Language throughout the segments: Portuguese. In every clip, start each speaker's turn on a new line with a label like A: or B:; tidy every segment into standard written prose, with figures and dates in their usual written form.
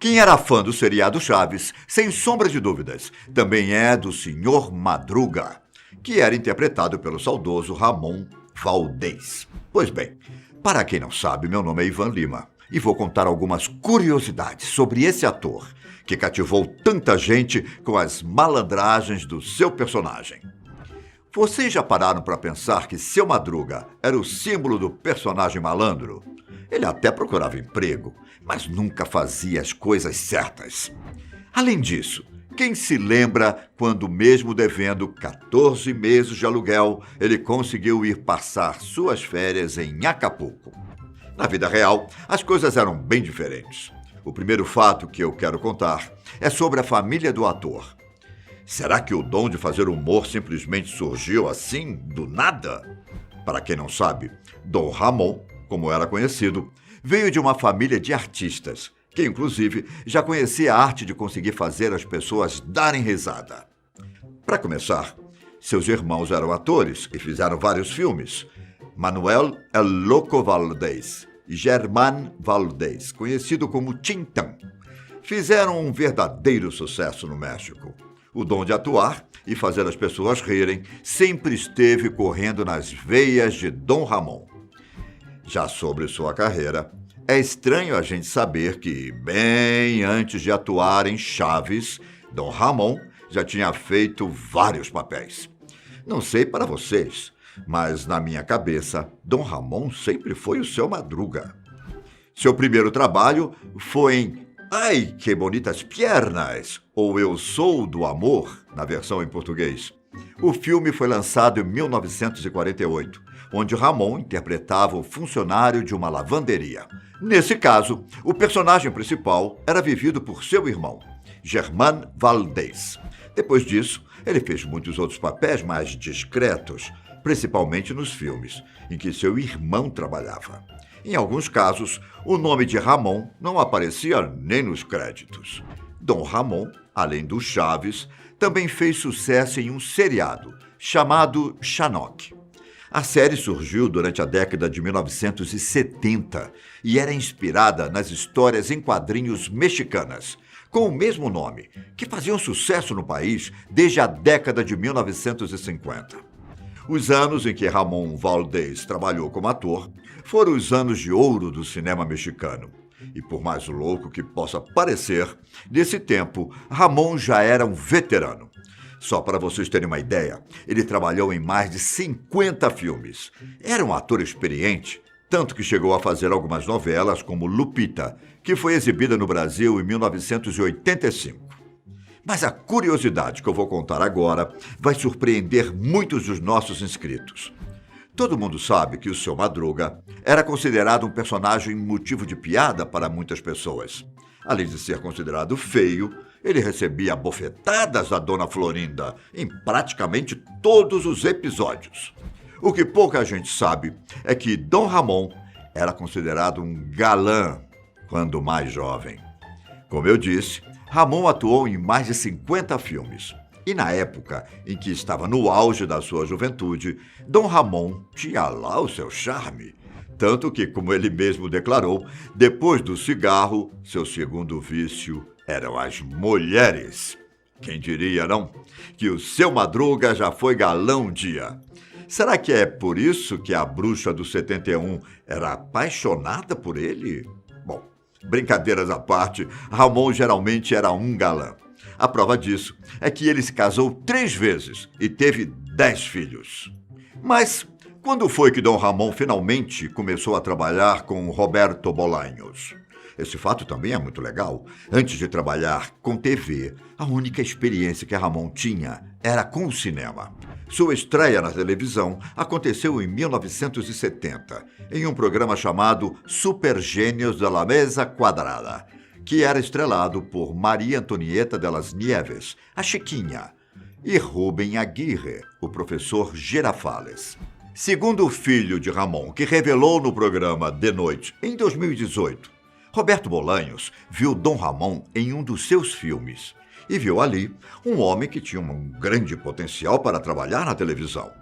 A: Quem era fã do seriado Chaves, sem sombra de dúvidas, também é do Sr. Madruga, que era interpretado pelo saudoso Ramon Valdez. Pois bem, para quem não sabe, meu nome é Ivan Lima e vou contar algumas curiosidades sobre esse ator que cativou tanta gente com as malandragens do seu personagem. Vocês já pararam para pensar que Seu Madruga era o símbolo do personagem malandro? Ele até procurava emprego, mas nunca fazia as coisas certas. Além disso, quem se lembra quando, mesmo devendo 14 meses de aluguel, ele conseguiu ir passar suas férias em Acapulco? Na vida real, as coisas eram bem diferentes. O primeiro fato que eu quero contar é sobre a família do ator. Será que o dom de fazer humor simplesmente surgiu assim, do nada? Para quem não sabe, Dom Ramon, como era conhecido, veio de uma família de artistas, que inclusive já conhecia a arte de conseguir fazer as pessoas darem risada. Para começar, seus irmãos eram atores e fizeram vários filmes. Manuel El Loco Valdez e Germán Valdez, conhecido como Tintán, fizeram um verdadeiro sucesso no México. O dom de atuar e fazer as pessoas rirem sempre esteve correndo nas veias de Dom Ramon. Já sobre sua carreira, é estranho a gente saber que, bem antes de atuar em Chaves, Dom Ramon já tinha feito vários papéis. Não sei para vocês, mas na minha cabeça, Dom Ramon sempre foi o Seu Madruga. Seu primeiro trabalho foi em Ai, que bonitas piernas! Ou Eu Sou do Amor, na versão em português. O filme foi lançado em 1948, onde Ramon interpretava o funcionário de uma lavanderia. Nesse caso, o personagem principal era vivido por seu irmão, Germán Valdez. Depois disso, ele fez muitos outros papéis mais discretos, principalmente nos filmes, em que seu irmão trabalhava. Em alguns casos, o nome de Ramon não aparecia nem nos créditos. Dom Ramon, além do Chaves, também fez sucesso em um seriado chamado Chanoc. A série surgiu durante a década de 1970 e era inspirada nas histórias em quadrinhos mexicanas, com o mesmo nome, que faziam sucesso no país desde a década de 1950. Os anos em que Ramon Valdez trabalhou como ator foram os anos de ouro do cinema mexicano. E por mais louco que possa parecer, nesse tempo, Ramon já era um veterano. Só para vocês terem uma ideia, ele trabalhou em mais de 50 filmes. Era um ator experiente, tanto que chegou a fazer algumas novelas como Lupita, que foi exibida no Brasil em 1985. Mas a curiosidade que eu vou contar agora vai surpreender muitos dos nossos inscritos. Todo mundo sabe que o Seu Madruga era considerado um personagem motivo de piada para muitas pessoas. Além de ser considerado feio, ele recebia bofetadas da Dona Florinda em praticamente todos os episódios. O que pouca gente sabe é que Dom Ramon era considerado um galã quando mais jovem. Como eu disse, Ramon atuou em mais de 50 filmes. E na época em que estava no auge da sua juventude, Dom Ramon tinha lá o seu charme. Tanto que, como ele mesmo declarou, depois do cigarro, seu segundo vício eram as mulheres. Quem diria, não? Que o Seu Madruga já foi galã um dia. Será que é por isso que a bruxa do 71 era apaixonada por ele? Bom, brincadeiras à parte, Ramon geralmente era um galã. A prova disso é que ele se casou 3 vezes e teve 10 filhos. Mas quando foi que Dom Ramon finalmente começou a trabalhar com Roberto Bolanhos? Esse fato também é muito legal. Antes de trabalhar com TV, a única experiência que Ramon tinha era com o cinema. Sua estreia na televisão aconteceu em 1970, em um programa chamado Super Gênios de la Mesa Quadrada, que era estrelado por Maria Antonieta de las Nieves, a Chiquinha, e Rubem Aguirre, o professor Girafales. Segundo o filho de Ramon, que revelou no programa De Noite, em 2018, Roberto Bolanhos viu Dom Ramon em um dos seus filmes e viu ali um homem que tinha um grande potencial para trabalhar na televisão.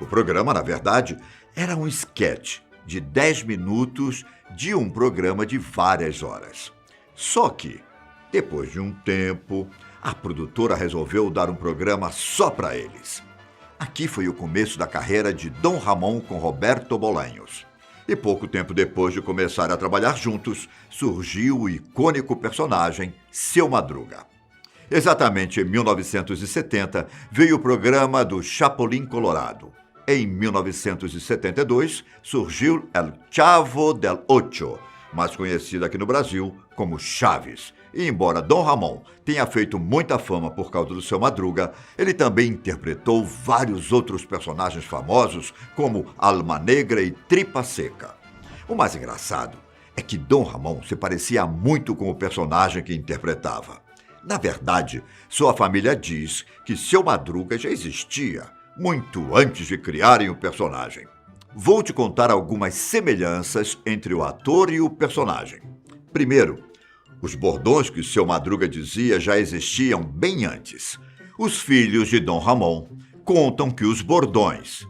A: O programa, na verdade, era um esquete de 10 minutos de um programa de várias horas. Só que, Depois de um tempo, a produtora resolveu dar um programa só para eles. Aqui foi o começo da carreira de Dom Ramon com Roberto Bolanhos. E pouco tempo depois de começar a trabalhar juntos, surgiu o icônico personagem Seu Madruga. Exatamente em 1970, veio o programa do Chapulín Colorado. Em 1972, surgiu El Chavo del Ocho, mais conhecido aqui no Brasil como Chaves. E embora Dom Ramon tenha feito muita fama por causa do Seu Madruga, ele também interpretou vários outros personagens famosos, como Alma Negra e Tripa Seca. O mais engraçado é que Dom Ramon se parecia muito com o personagem que interpretava. Na verdade, sua família diz que Seu Madruga já existia, muito antes de criarem o personagem. Vou te contar algumas semelhanças entre o ator e o personagem. Primeiro, os bordões que Seu Madruga dizia já existiam bem antes. Os filhos de Dom Ramon contam que os bordões...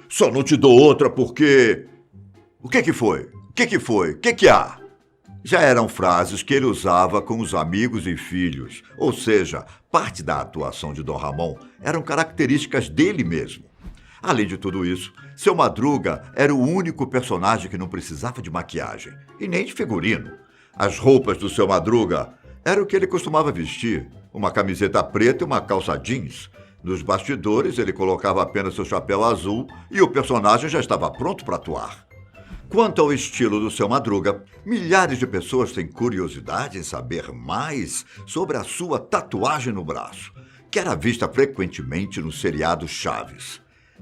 A: Só não te dou outra porque... O que foi? O que foi? O que há? Já eram frases que ele usava com os amigos e filhos. Ou seja, parte da atuação de Dom Ramon eram características dele mesmo. Além de tudo isso, Seu Madruga era o único personagem que não precisava de maquiagem e nem de figurino. As roupas do Seu Madruga eram o que ele costumava vestir, uma camiseta preta e uma calça jeans. Nos bastidores, ele colocava apenas seu chapéu azul e o personagem já estava pronto para atuar. Quanto ao estilo do Seu Madruga, milhares de pessoas têm curiosidade em saber mais sobre a sua tatuagem no braço, que era vista frequentemente no seriado Chaves.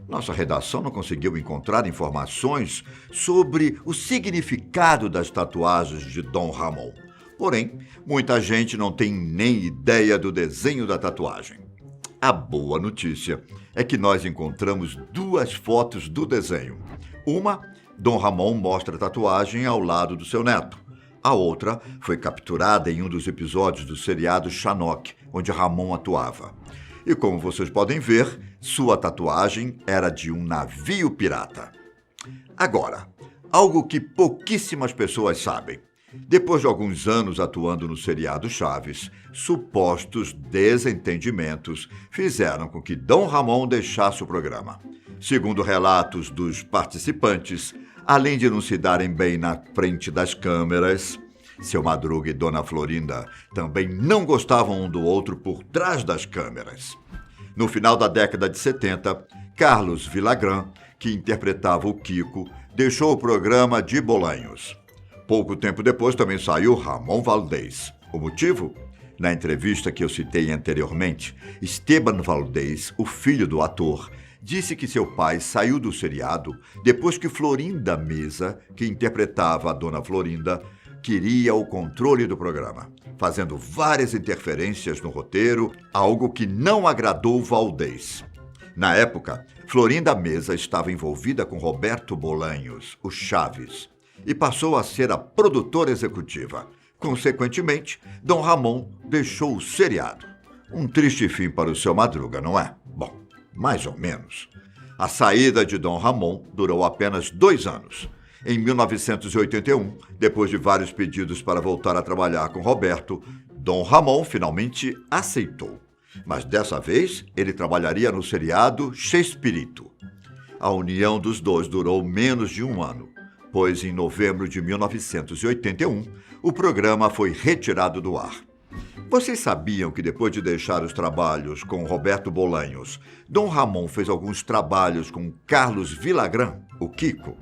A: Nossa redação não conseguiu encontrar informações sobre o significado das tatuagens de Dom Ramon. Porém, muita gente não tem nem ideia do desenho da tatuagem. A boa notícia é que nós encontramos duas fotos do desenho. Uma, Dom Ramon mostra a tatuagem ao lado do seu neto. A outra foi capturada em um dos episódios do seriado Chanok, onde Ramon atuava. E como vocês podem ver, sua tatuagem era de um navio pirata. Agora, algo que pouquíssimas pessoas sabem. Depois de alguns anos atuando no seriado Chaves, supostos desentendimentos fizeram com que Dom Ramon deixasse o programa. Segundo relatos dos participantes, além de não se darem bem na frente das câmeras, Seu Madruga e Dona Florinda também não gostavam um do outro por trás das câmeras. No final da década de 70, Carlos Villagrán, que interpretava o Kiko, deixou o programa de Bolanhos. Pouco tempo depois também saiu Ramon Valdez. O motivo? Na entrevista que eu citei anteriormente, Esteban Valdez, o filho do ator, disse que seu pai saiu do seriado depois que Florinda Mesa, que interpretava a Dona Florinda, queria o controle do programa, fazendo várias interferências no roteiro, algo que não agradou Valdez. Na época, Florinda Mesa estava envolvida com Roberto Bolanhos, o Chaves, e passou a ser a produtora executiva. Consequentemente, Dom Ramon deixou o seriado. Um triste fim para o Seu Madruga, não é? Bom, mais ou menos. A saída de Dom Ramon durou apenas 2 anos. Em 1981, depois de vários pedidos para voltar a trabalhar com Roberto, Dom Ramon finalmente aceitou. Mas dessa vez, ele trabalharia no seriado Chespirito. A união dos dois durou menos de 1 ano, pois em novembro de 1981, o programa foi retirado do ar. Vocês sabiam que depois de deixar os trabalhos com Roberto Bolanhos, Dom Ramon fez alguns trabalhos com Carlos Villagrán, o Kiko?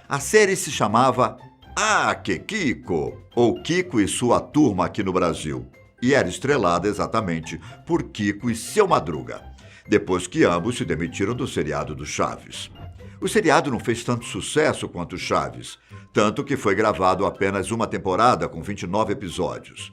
A: A série se chamava Ah, que Kiko! Ou Kiko e sua turma aqui no Brasil. E era estrelada exatamente por Kiko e Seu Madruga, depois que ambos se demitiram do seriado do Chaves. O seriado não fez tanto sucesso quanto Chaves, tanto que foi gravado apenas uma temporada com 29 episódios.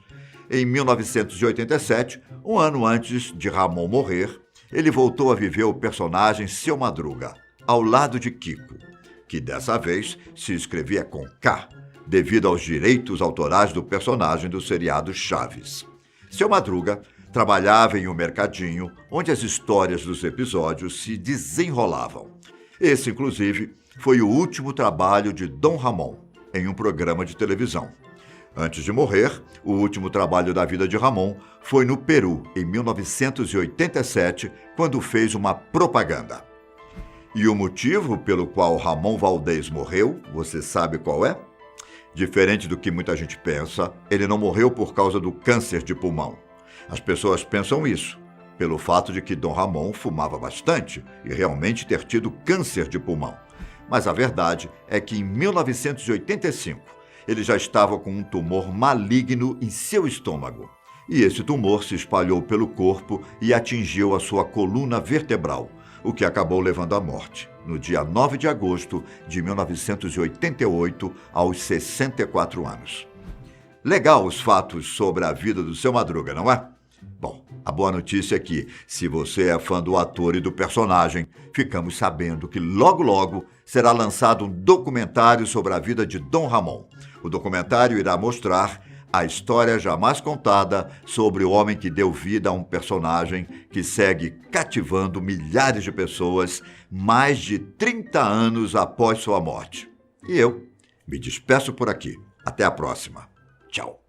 A: Em 1987, um ano antes de Ramon morrer, ele voltou a viver o personagem Seu Madruga, ao lado de Kiko, que dessa vez se escrevia com K, devido aos direitos autorais do personagem do seriado Chaves. Seu Madruga trabalhava em um mercadinho onde as histórias dos episódios se desenrolavam. Esse, inclusive, foi o último trabalho de Dom Ramon em um programa de televisão. Antes de morrer, o último trabalho da vida de Ramon foi no Peru, em 1987, quando fez uma propaganda. E o motivo pelo qual Ramon Valdez morreu, você sabe qual é? Diferente do que muita gente pensa, ele não morreu por causa do câncer de pulmão. As pessoas pensam isso, pelo fato de que Dom Ramon fumava bastante e realmente ter tido câncer de pulmão. Mas a verdade é que em 1985, ele já estava com um tumor maligno em seu estômago. E esse tumor se espalhou pelo corpo e atingiu a sua coluna vertebral, o que acabou levando à morte, no dia 9 de agosto de 1988, aos 64 anos. Legal os fatos sobre a vida do Seu Madruga, não é? Bom, a boa notícia é que, se você é fã do ator e do personagem, ficamos sabendo que logo logo será lançado um documentário sobre a vida de Dom Ramon. O documentário irá mostrar a história jamais contada sobre o homem que deu vida a um personagem que segue cativando milhares de pessoas mais de 30 anos após sua morte. E eu me despeço por aqui. Até a próxima. Tchau.